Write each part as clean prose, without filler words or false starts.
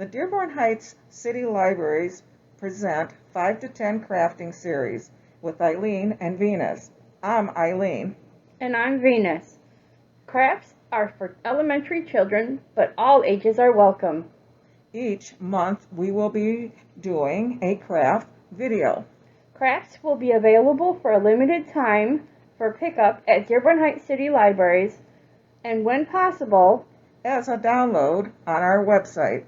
The Dearborn Heights City Libraries present 5 to 10 crafting series with Eileen and Venus. I'm Eileen. And I'm Venus. Crafts are for elementary children, but all ages are welcome. Each month we will be doing a craft video. Crafts will be available for a limited time for pickup at Dearborn Heights City Libraries, and when possible, as a download on our website.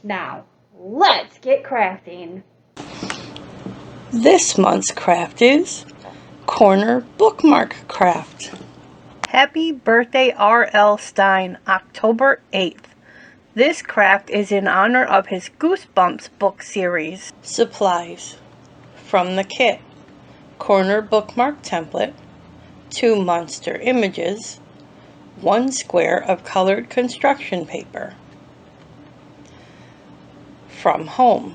Now, let's get crafting. This month's craft is Corner Bookmark Craft. Happy birthday R.L. Stein, October 8th. This craft is in honor of his Goosebumps book series. Supplies from the kit: Corner Bookmark template, 2 monster images, 1 square of colored construction paper. From home: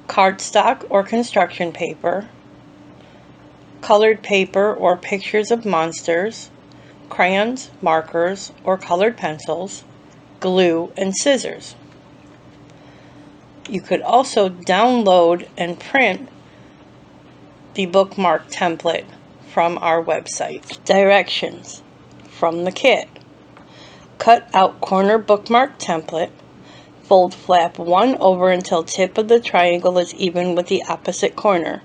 cardstock or construction paper, colored paper or pictures of monsters, crayons, markers, or colored pencils, glue, and scissors. You could also download and print the bookmark template from our website. Directions from the kit: cut out corner bookmark template, fold flap 1 over until tip of the triangle is even with the opposite corner.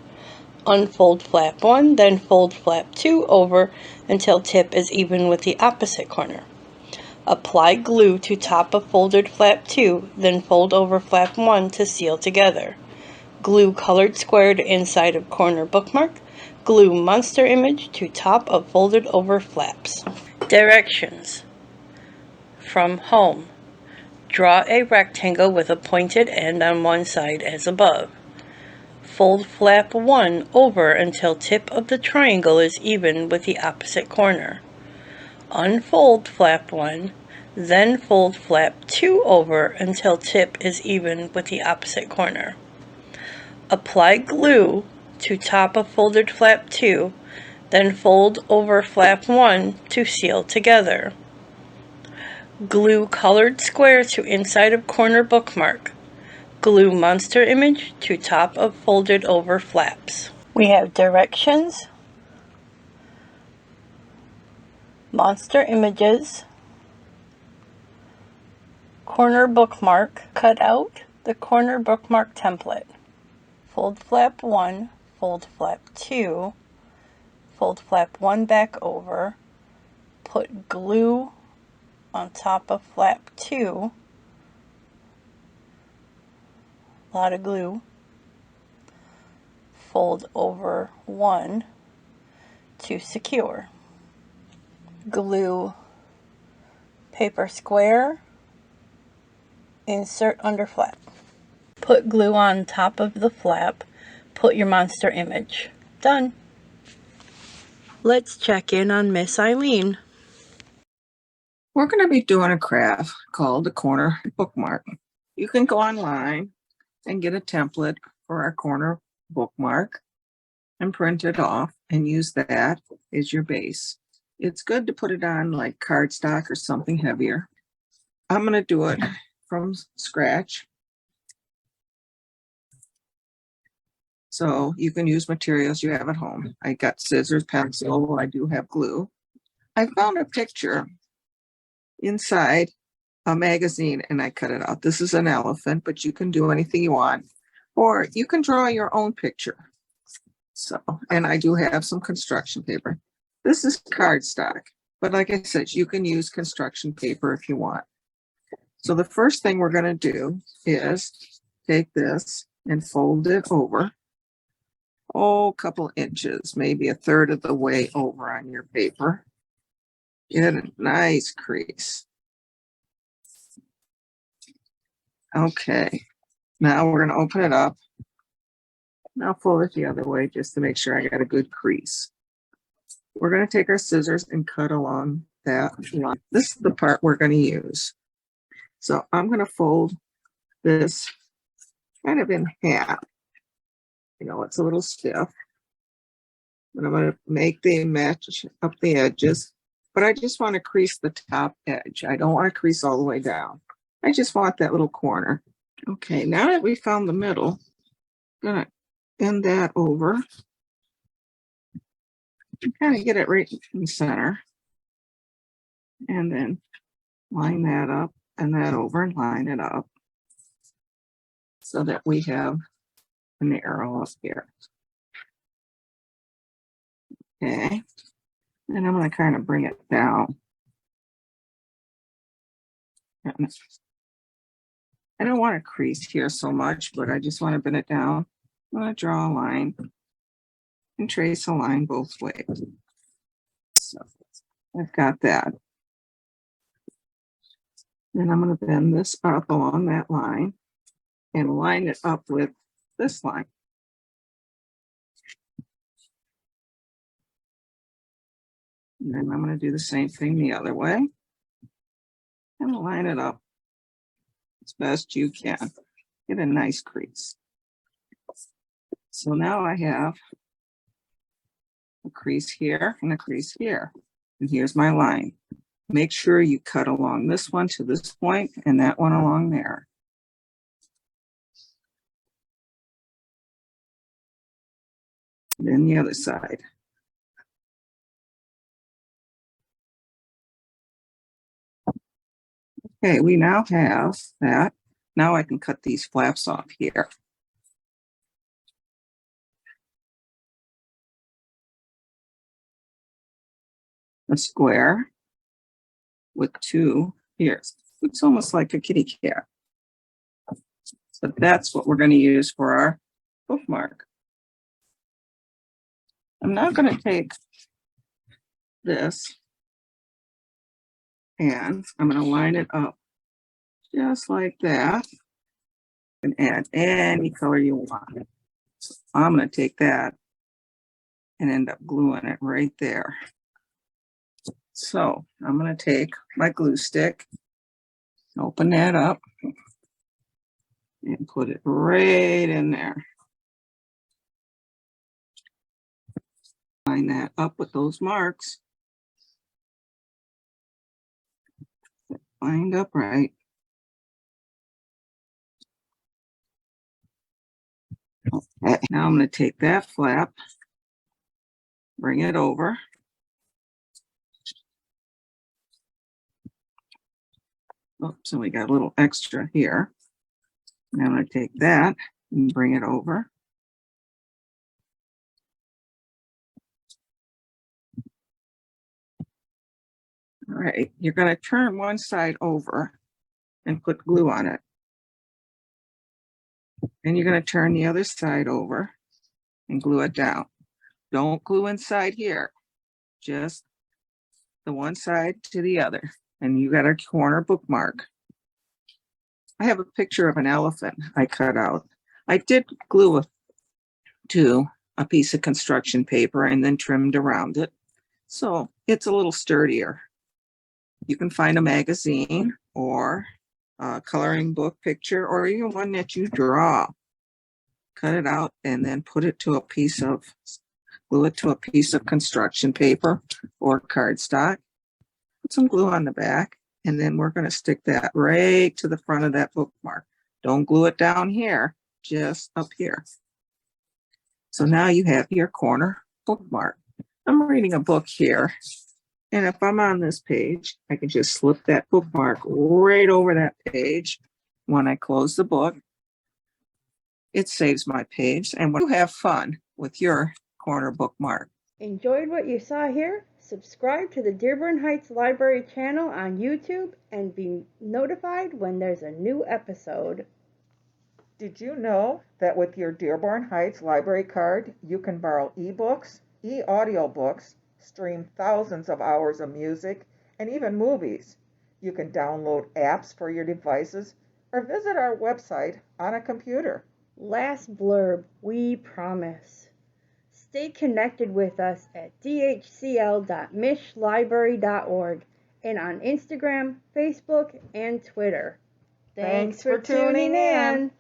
Unfold flap 1, then fold flap 2 over until tip is even with the opposite corner. Apply glue to top of folded flap 2, then fold over flap 1 to seal together. Glue colored square to inside of corner bookmark. Glue monster image to top of folded over flaps. Directions from home: draw a rectangle with a pointed end on one side as above. Fold flap 1 over until tip of the triangle is even with the opposite corner. Unfold flap 1, then fold flap 2 over until tip is even with the opposite corner. Apply glue to top of folded flap 2, then fold over flap 1 to seal together. Glue colored square to inside of corner bookmark. Glue monster image to top of folded over flaps. We have directions, monster images, corner bookmark. Cut out the corner bookmark template. Fold flap 1, fold flap 2, fold flap 1 back over, put glue on top of flap 2, a lot of glue, fold over 1 to secure. Glue paper square, insert under flap. Put glue on top of the flap, put your monster image. Done. Let's check in on Miss Eileen. We're going to be doing a craft called the Corner Bookmark. You can go online and get a template for our corner bookmark and print it off and use that as your base. It's good to put it on like cardstock or something heavier. I'm going to do it from scratch. So you can use materials you have at home. I got scissors, pencil, I do have glue. I found a picture inside a magazine and I cut it out. This is an elephant, but you can do anything you want, or you can draw your own picture. So, and I do have some construction paper. This is cardstock, but like I said, you can use construction paper if you want. So the first thing we're going to do is take this and fold it over, a couple inches, maybe 1/3 of the way over on your paper. Get a nice crease. Okay, now we're going to open it up. Now fold it the other way just to make sure I got a good crease. We're going to take our scissors and cut along that line. This is the part we're going to use. So I'm going to fold this kind of in half. You know, it's a little stiff, but I'm going to make the match up the edges. But I just want to crease the top edge. I don't want to crease all the way down. I just want that little corner. Okay, now that we found the middle, I'm gonna bend that over. Kind of get it right in the center. And then line that up and that over and line it up so that we have an arrow up here. Okay. And I'm going to kind of bring it down. I don't want to crease here so much, but I just want to bend it down. I'm going to draw a line and trace a line both ways. So I've got that. Then I'm going to bend this up along that line and line it up with this line. And then I'm going to do the same thing the other way and line it up as best you can. Get a nice crease. So now I have a crease here and a crease here. And here's my line. Make sure you cut along this one to this point and that one along there. And then the other side. Okay, we now have that. Now I can cut these flaps off here. A square with two ears. It's almost like a kitty cat. So that's what we're going to use for our bookmark. I'm now going to take this and I'm going to line it up just like that and add any color you want. So I'm going to take that and end up gluing it right there. So I'm going to take my glue stick, open that up, and put it right in there. Line that up with those marks. Lined up right. Okay, now I'm going to take that flap, bring it over. Oops, so we got a little extra here. Now I'm going to take that and bring it over. All right, you're going to turn one side over and put glue on it. And you're going to turn the other side over and glue it down. Don't glue inside here, just the one side to the other. And you got a corner bookmark. I have a picture of an elephant I cut out. I did glue it to a piece of construction paper and then trimmed around it. So it's a little sturdier. You can find a magazine or a coloring book picture or even one that you draw. Cut it out and then put it to a piece of, glue it to a piece of construction paper or cardstock. Put some glue on the back and then we're going to stick that right to the front of that bookmark. Don't glue it down here, just up here. So now you have your corner bookmark. I'm reading a book here. And if I'm on this page, I can just slip that bookmark right over that page. When I close the book, it saves my page. And when you have fun with your corner bookmark. Enjoyed what you saw here? Subscribe to the Dearborn Heights Library channel on YouTube and be notified when there's a new episode. Did you know that with your Dearborn Heights Library card, you can borrow ebooks, e-audiobooks, stream thousands of hours of music, and even movies? You can download apps for your devices or visit our website on a computer. Last blurb, we promise. Stay connected with us at dhcl.mishlibrary.org and on Instagram, Facebook, and Twitter. Thanks for tuning in.